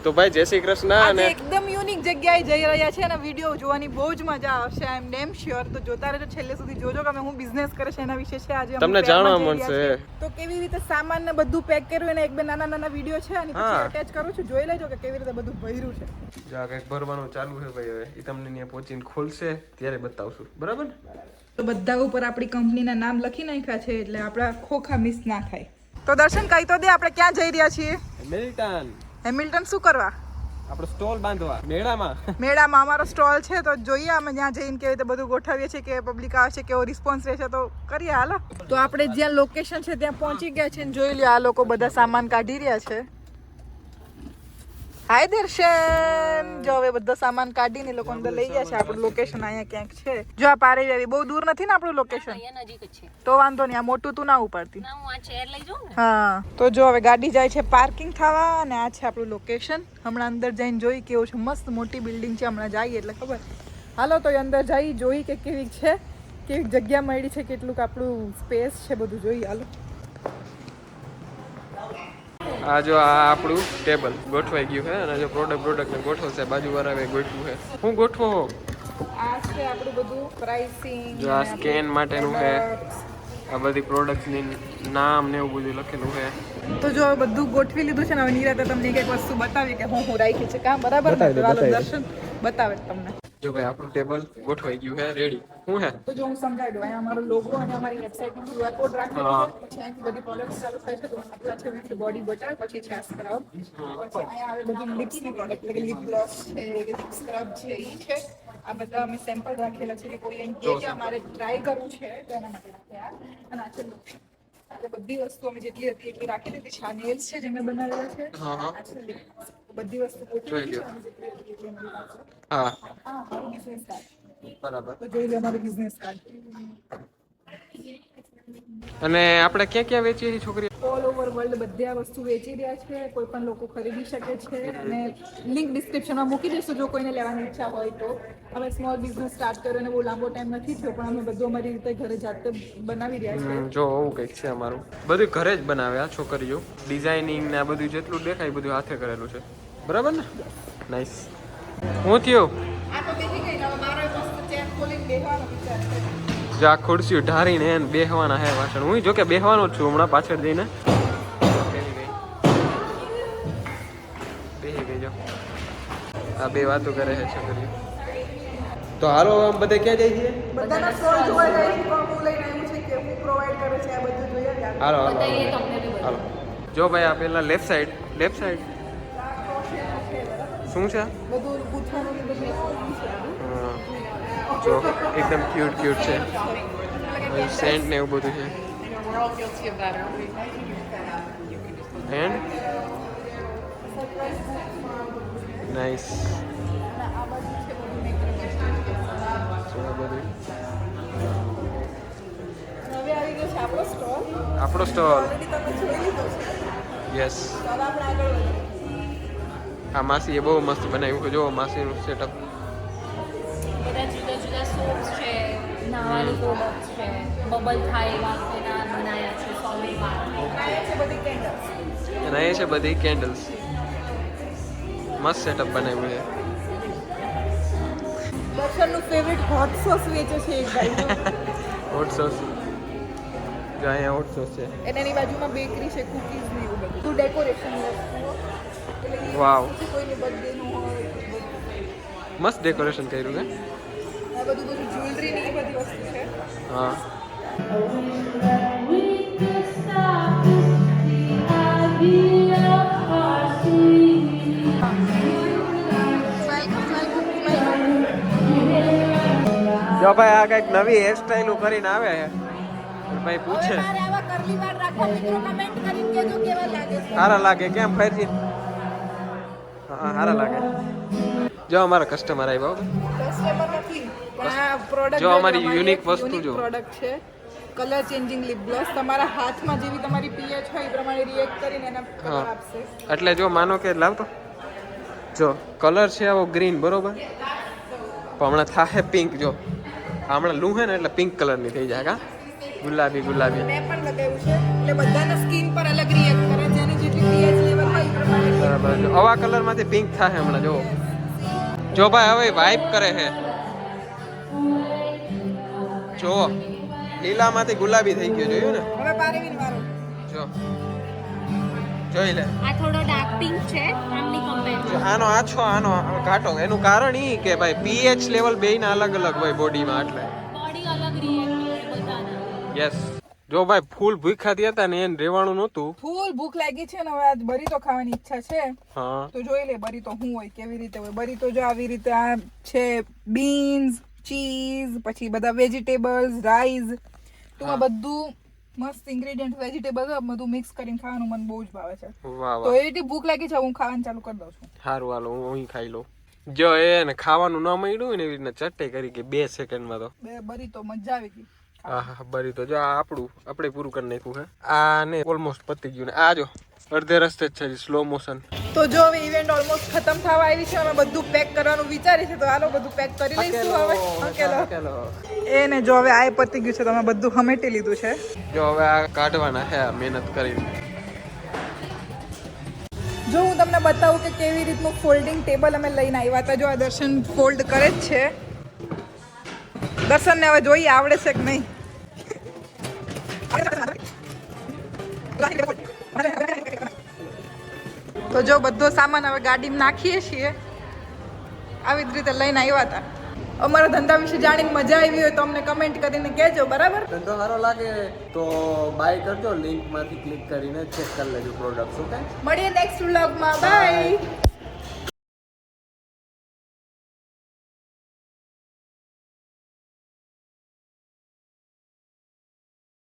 તો ભાઈ જય શ્રી કૃષ્ણ. આજે એકદમ યુનિક જગ્યાએ જઈ રહ્યા છે અને વિડીયો જોવાની બહુ જ મજા આવશે. આઈ એમ ડેમ શ્યોર. તો જોતા રહેજો છેલ્લે સુધી. જોજો કે અમે હું બિઝનેસ કરે છે એના વિશે છે આજે તમને જાણવા મળશે. તો કેવી રીતે સામાન ને બધું પેક કર્યું અને એક બે નાના નાના વિડીયો છે અને પછી અટેચ કરું છું. જોઈ લેજો કે કેવી રીતે બધું ભર્યું છે. જા કંઈક ભરવાનું ચાલુ છે ભાઈ. હવે એ તમને ત્યાં પહોંચીને ખોલશે ત્યારે બતાવશું. બરાબર ને? તો બધા ઉપર આપણી કંપનીના નામ લખી નાખ્યા છે એટલે આપણા ખોખા મિસ ના થાય. તો દર્શન કહી તો દે આપણે ક્યાં જઈ રહ્યા છીએ? હેમિલ્ટન. હેમિલ્ટન શું કરવા? આપણો સ્ટોલ બાંધવા મેળામાં. મેળામાં અમારો સ્ટોલ છે તો જોઈએ અમે ત્યાં જઈને કેવી રીતે બધું ગોઠવીએ છીએ કે પબ્લિક આવશે કેવો રિસ્પોન્સ રહેશે તો કરીએ. હાલો તો આપણે જ્યાં લોકેશન છે ત્યાં પહોંચી ગયા છે જોઈ લ્યો આ લોકો બધા સામાન કાઢી રહ્યા છે. હાય દર્શન. જો હવે બધો સામાન કાઢીને લોકો અંદર લઈ ગયા છે. આપણું લોકેશન અહીંયા ક્યાંક છે. જો આ પારે આવી બહુ દૂર નથી ને આપણું લોકેશન? તો વાંધો નહીં. આ મોટું તું ના ઉપાડતી. હા તો જો હવે ગાડી જાય છે પાર્કિંગ થવા અને આ છે આપણું લોકેશન. હમણાં અંદર જઈને જોઈ કેવું છે. મસ્ત મોટી બિલ્ડિંગ છે. હમણાં જઈએ એટલે ખબર. હાલો તો અંદર જઈ જોઈ કે કેવી છે, કેવી જગ્યા મળી છે, કેટલું આપણું સ્પેસ છે બધું જોઈએ. હાલો આ જો આ આપણું ટેબલ ગોઠવાઈ ગયું છે અને જો પ્રોડક્ટ ને ગોઠવશે બાજુવાળાએ ગોઠવું છે. હું ગોઠવો? આ છે આપણું બધું પ્રાઇસિંગ. જો આ સ્કેન માટેનું છે. આ બધી પ્રોડક્ટની નામ ને એવું બધું લખેલું છે. તો જો બધું ગોઠવી લીધું છે ને હવે નિરાતે તમને એક વસ્તુ બતાવી કે હું રાખી છે કામ બરાબર ને? ચાલો દર્શન બતાવે તમને. જો ભાઈ આપણું ટેબલ ગોઠવાઈ ગયું છે રેડી. શું છે? તો જો હું સમજાવી દઉં. અહીંયા અમારો લોગો અને અમારી વેબસાઈટનો QR કોડ રાખેલો છે. પછી અહીંથી બધી પ્રોડક્ટ્સ ચાલુ થાય છે. તો આપણા છે વિથ બોડી બટર, પછી છે સ્ક્રબ, પછી અહીંયા આવે બધી લિપ્સની પ્રોડક્ટ એટલે કે લિપ ગ્લોસ છે કે લિપ સ્ક્રબ છે એ છે. આ બધા અમે સેમ્પલ રાખેલા છે કે કોઈ એમ કહે કે અમારે ટ્રાય કરવું છે તો એના માટે રાખ્યા. અને આ છે lotion. એટલે બધી વસ્તુ અમે જેટલી હતી એટલી રાખી દીધી છે. આ નેલ્સ છે જે મેં બનાવેલા છે. આ છે lip gloss. બધી વસ્તુ ગોઠવી દીધી છે અને જેટલી હતી એટલી અમારી પાસે. હા આ મારું બિઝનેસ કાર્ડ. બરાબર. તો જોઈ લો અમારું બિઝનેસ કાર્ડ. અને આપણે ક્યાં ક્યાં વેચીએ છીએ છોકરી? ઓલ ઓવર વર્લ્ડ બધે આ વસ્તુ વેચી રહ્યા છે. કોઈ પણ લોકો ખરીદી શકે છે અને લિંક ડિસ્ક્રિપ્શનમાં મૂકી દઈશું જો કોઈને લેવાની ઈચ્છા હોય તો. અમે સ્મોલ બિઝનેસ સ્ટાર્ટ કર્યો અને બહુ લાંબો ટાઈમ નથી થયો પણ અમે બધું અમારી રીતે ઘરે જાતે બનાવી રહ્યા છીએ. જો આવું કંઈક છે અમારું. બધું ઘરે જ બનાવે આ છોકરીઓ. ડિઝાઇનિંગ ને આ બધું જેટલું દેખાય બધું હાથે કરેલું છે. બરાબર ને? નાઈસ. હું થયો આ તો દેખી ગઈ ને મારો મસ્ત ચેન ખોલીને બેસવાનો વિચાર છે. જો આ ખુરશીઓ ઢારીને એને બેહવાના હે પાછળ. હું જો કે બેહવાનો જ છું હમણાં પાછળ જઈને. બેહી ગઈ જો. આ બે વાતો કરે છે છોકરીઓ. તો હાલો આમ બધે ક્યાં જાય છે? બધાના સ્ટોલ જોવા જાય છે પણ હું લઈને આવ્યું છે કે હું પ્રોવાઈડ કરે છે આ બધું જોઈએ. હાલો હાલો. જો ભાઈ આ પેલા લેફ્ટ સાઈડ શું છે? બધું પૂછવાનું ને બધું છે. જો એકદમ ક્યુટ છે. સેન્ટ ને એવું બધું છે. And nice. હવે આવી ગયો છે આપણો સ્ટોલ. આપણો સ્ટોલ. ઓલરેડી તમે જોઈ લીધો છે. યસ. તો હવે આપણે આગળ વધીએ. આ માસીએ બહુ મસ્ત બનાવ્યું છે. જો માસીનું સેટઅપ. બધા જુદા જુદા સોપ્સ છે, નાવાની પ્રોડક્ટ્સ છે, બબલ થાય એવા એના બનાવ્યા છે સોલિડમાં. આ છે બધી કેન્ડલ્સ. અને એ છે બધી કેન્ડલ્સ. મસ્ત સેટઅપ બનાવ્યું છે. દર્શનનું ફેવરિટ હોટ સોસ વેચે છે એક ભાઈ. Hot sauce. જો અહીંયા હોટ સોસ છે. એની બાજુમાં બેકરી છે, કુકીઝ ને એવું બધું. ડેકોરેશન વસ્તુઓ. એટલે એ વાવ. પછી કોઈની બર્થડે નું હોય મસ્ત ડેકોરેશન કર્યું છે. આ બધું જ્વેલરી ની એ બધી વસ્તુ છે. હા. જો ભાઈ આ કઈક નવી હેરસ્ટાઈલ કરીને આવે છે. ભાઈ પૂછે મારે આવા કરલી વાળ રાખવા મિત્રો કમેન્ટ કરીને કહેજો કેવા લાગે છે. સારા લાગે કેમ ફરીથી? હા સારા લાગે. જો અમારા કસ્ટમર આવ્યા કસ્ટમર નથી પણ આ પ્રોડક્ટ જો અમારી યુનિક વસ્તુ જો પ્રોડક્ટ છે. Colour changing lip gloss. તમારા હાથમાં જેવી તમારી પીએચ હોય એ પ્રમાણે રિએક્ટ કરીને એના કલર આપશે. એટલે જો માનો કે લાવતો જો કલર છે આવો ગ્રીન બરોબર પણ હમણાં થાહે પિંક. જો હમણાં લૂ હે ને એટલે પિંક કલરની થઈ જાય. કા ગુલાબી મેં પણ લગાવ્યું છે એટલે બધાના સ્કિન પર અલગ રિએક્ટ કરે. જેની જેટલી પીએચ લેવલ હોય પ્રમાણે બરાબર જો આવા કલર માંથી પિંક થાય હમણાં જો જો ભાઈ હવે વાઇપ કરે છે જો લીલા માંથી ગુલાબી થઈ ગયો જોયું ને હવે પારેવીન વાળો જો જોઈ લે આ થોડો ડાર્ક પિંક છે આમની જો કમ્પેર આનો આછો આનો ઘાટો એનું કારણ ઈ કે ભાઈ પીએચ લેવલ બેયના અલગ અલગ હોય બોડીમાં એટલે બોડી અલગ રિએક્ટ કરે બધાના યસ જો ભાઈ ફૂલ ભૂખ્યા હતા ને એને રેવાનું નહોતું ફૂલ ભૂખ લાગી છે ને હવે આજ બરી તો ખાવાની ઈચ્છા છે હા તો જોઈ લે બરી તો શું હોય કેવી રીતે હોય બરી તો જો આવી રીતે આ છે બીન્સ ચીઝ પછી બધા વેજીટેબલ્સ રાઈસ ટૂંકમાં બધું મસ્ત ઇન્ગ્રેડિયન્ટ વેજીટેબલ બધું મિક્સ કરીને ખાવાનું મને બહુ જ ભાવે છે વાહ તો વાહ એ રીતે ભૂખ લાગી છે હું ખાવાનું ચાલુ કરી દઉં છું સારું હાલો હું અહીં ખાઈ લઉં જો એને ખાવાનું ન મળ્યું હોય ને એવી રીતના ચટ્ટે કરી કે 2 સેકન્ડમાં તો બે બરી તો મજા આવી ગઈ હા બરી તો જો આ આપણે પૂરું કરી નાખ્યું છે આને ઓલમોસ્ટ પતી ગયું ને આ જો અડધે રસ્તે જ છે સ્લો મોશન તો જો હવે ઇવેન્ટ ઓલમોસ્ટ ખતમ થવા આવી છે અમે બધું પેક કરવાનું વિચારી છે તો હાલો બધું પેક કરી લઈશું હવે ઓકેલો એને જો હવે આ પતી ગયું છે તો અમે બધું હમેટી લીધું છે જો હવે આ કાઢવાના છે મહેનત કરીને જો હું તમને બતાવું કે કેવી રીતનું ફોલ્ડિંગ ટેબલ અમે લઈને આવ્યા હતા જો આ દર્શન ફોલ્ડ કરે જ છે દર્શનને હવે જોઈએ આવડે છે કે નહીં તો જો બધો સામાન હવે ગાડીમાં નાખીએ છીએ આવી જ રીતે લઈને આવ્યા હતા અમારા ધંધા વિશે જાણીને મજા આવી હોય તો અમને કમેન્ટ કરીને કહેજો બરાબર ધંધો સારો લાગે તો બાય કરજો લિંક માંથી ક્લિક કરીને ચેક કરી લેજો પ્રોડક્ટ્સ ઓકે મળીએ નેક્સ્ટ વ્લોગમાં બાય